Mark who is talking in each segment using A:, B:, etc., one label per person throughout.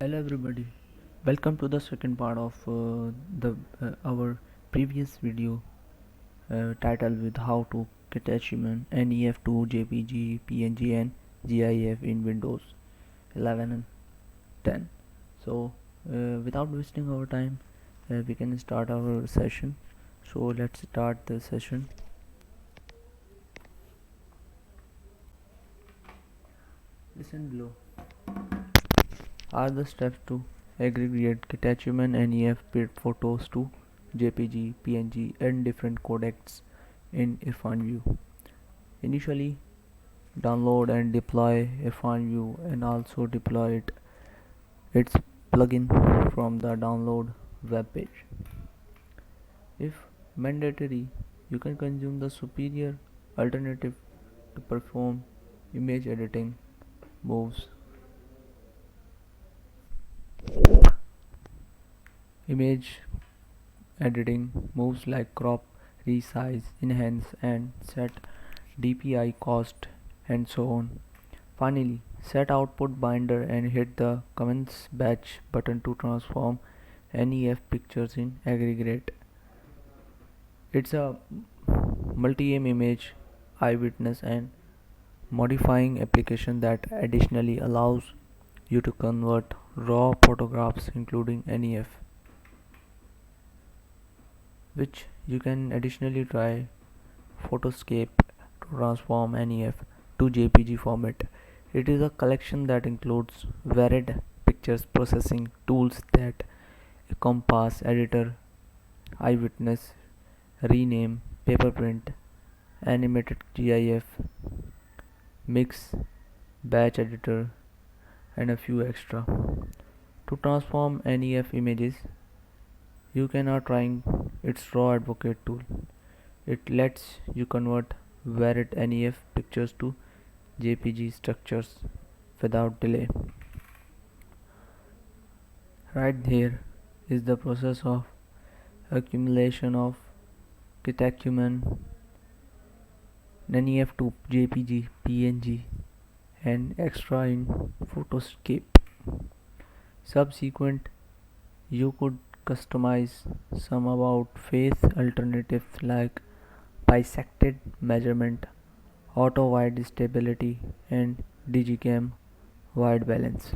A: Hello everybody, welcome to the second part of the our previous video titled with how to Catechumen NEF to JPG PNG and GIF in Windows 11 and 10. So without wasting our time, we can start our session. So let's start the session. Listen below are the steps to aggregate Catechumen NEF photos to JPG, PNG and different codecs in Irfan View. Initially, download and deploy Irfan View and also deploy its plugin from the download web page. If mandatory, you can consume the superior alternative to perform image editing moves. Image editing moves like crop, resize, enhance and set DPI cost and so on. Finally, set output binder and hit the commence batch button to transform NEF pictures in aggregate. It's a multi-aim image eyewitness and modifying application that additionally allows you to convert raw photographs including NEF, which you can additionally try Photoscape to transform NEF to JPG format. It is a collection that includes varied pictures processing tools that encompass editor, eyewitness, rename, paperprint, animated GIF, mix, batch editor, and a few extra. To transform NEF images, you can are trying its raw advocate tool. It lets you convert varied NEF pictures to JPG structures without delay. Right here is the process of accumulation of Catechumen NEF to JPG PNG and extra in Photoscape. Subsequent, you could customize some about face alternatives like bisected measurement, auto wide stability and digicam wide balance.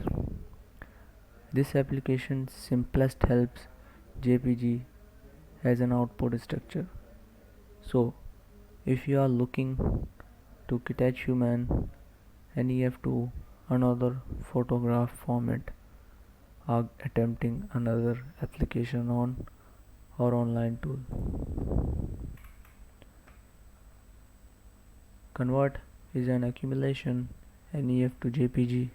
A: This application simplest helps JPG as an output structure. So if you are looking to Catechumen NEF to another photograph format or attempting another application on or online tool, Convert is an accumulation NEF to JPG,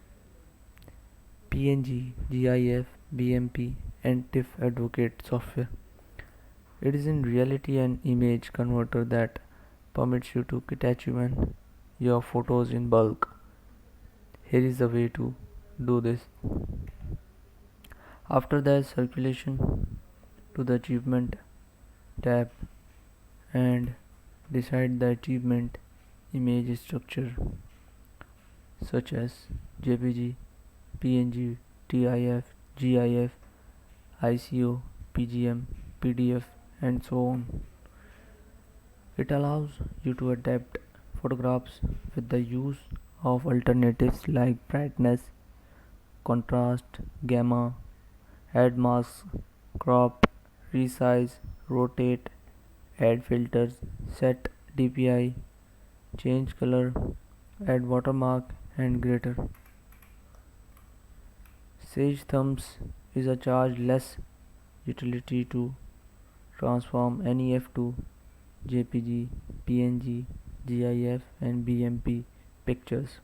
A: PNG, GIF, BMP and TIFF advocate software. It is in reality an image converter that permits you to Catechumen your photos in bulk. Here is the way to do this. After that, circulation to the achievement tab and decide the achievement image structure such as JPG, PNG, TIF, GIF, ICO, PGM, PDF and so on. It allows you to adapt photographs with the use of alternatives like brightness, contrast, gamma, add mask, crop, resize, rotate, add filters, set DPI, change color, add watermark and greater. Sage Thumbs is a charge-less utility to transform NEF to JPG, PNG, GIF and BMP pictures.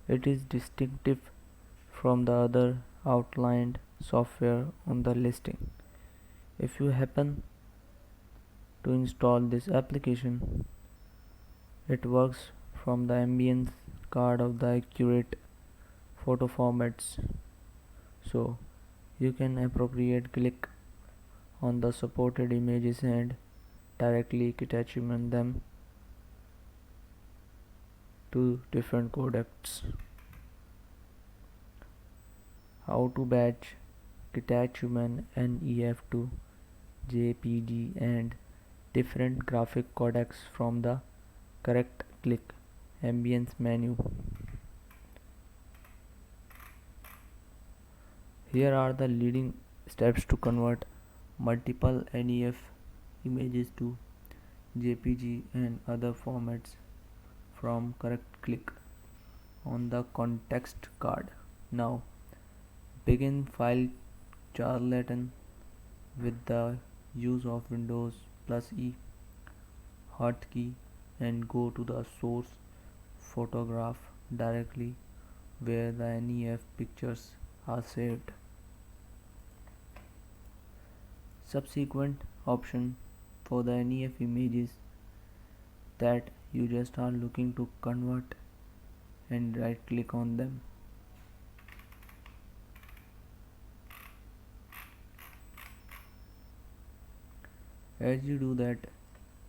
A: It is distinctive from the other outlined software on the listing. If you happen to install this application, it works from the ambience card of the accurate photo formats, so you can appropriate click on the supported images and directly Catechumen them to different codecs. How to batch Catechumen NEF to JPG and different graphic codecs from the correct click ambience menu. Here are the leading steps to convert multiple NEF images to JPG and other formats from correct click on the context card. Now begin file charlatan with the use of Windows plus E hotkey and go to the source photograph directly where the NEF pictures are saved. Subsequent option for the NEF images that you just are looking to convert and right click on them. As you do that,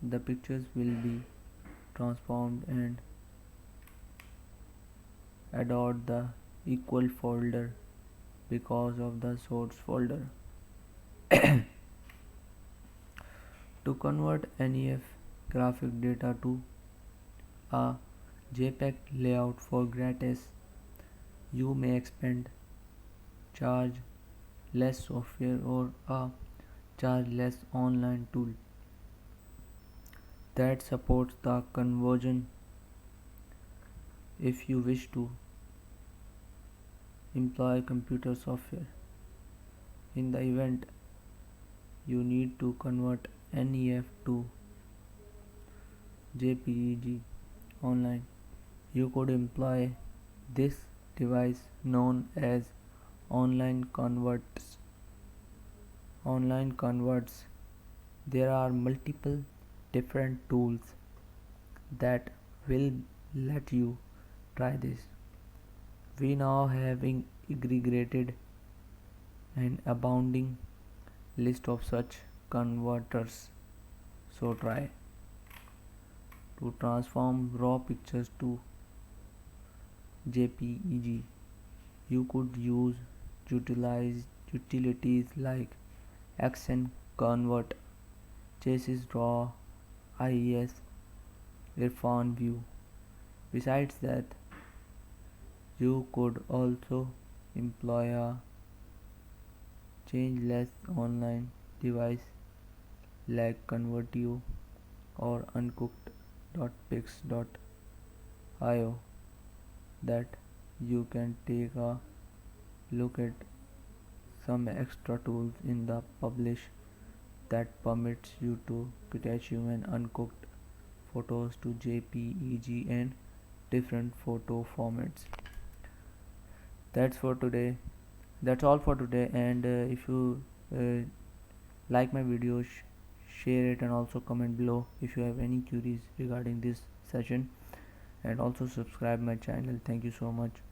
A: the pictures will be transformed and adopt the equal folder because of the source folder. To convert NEF graphic data to a JPEG layout for gratis, you may expand, charge less software or a charge less online tool that supports the conversion. If you wish to employ computer software, in the event you need to convert NEF to JPG online, you could employ this device known as online converts. Online converts. There are multiple different tools that will let you try this. We now have aggregated an abounding list of such converters. So try to transform raw pictures to JPEG. You could use utilities like Accent Convert, Chassis Draw, IES, Irfan View. Besides that, you could also employ a changeless online device like Convertio or uncooked.pix.io that you can take a look at some extra tools in the publish that permits you to Catechumen uncooked photos to JPEG and different photo formats. That's for today. That's all for today. And if you like my video, share it and also comment below if you have any queries regarding this session, and also subscribe my channel. Thank you so much.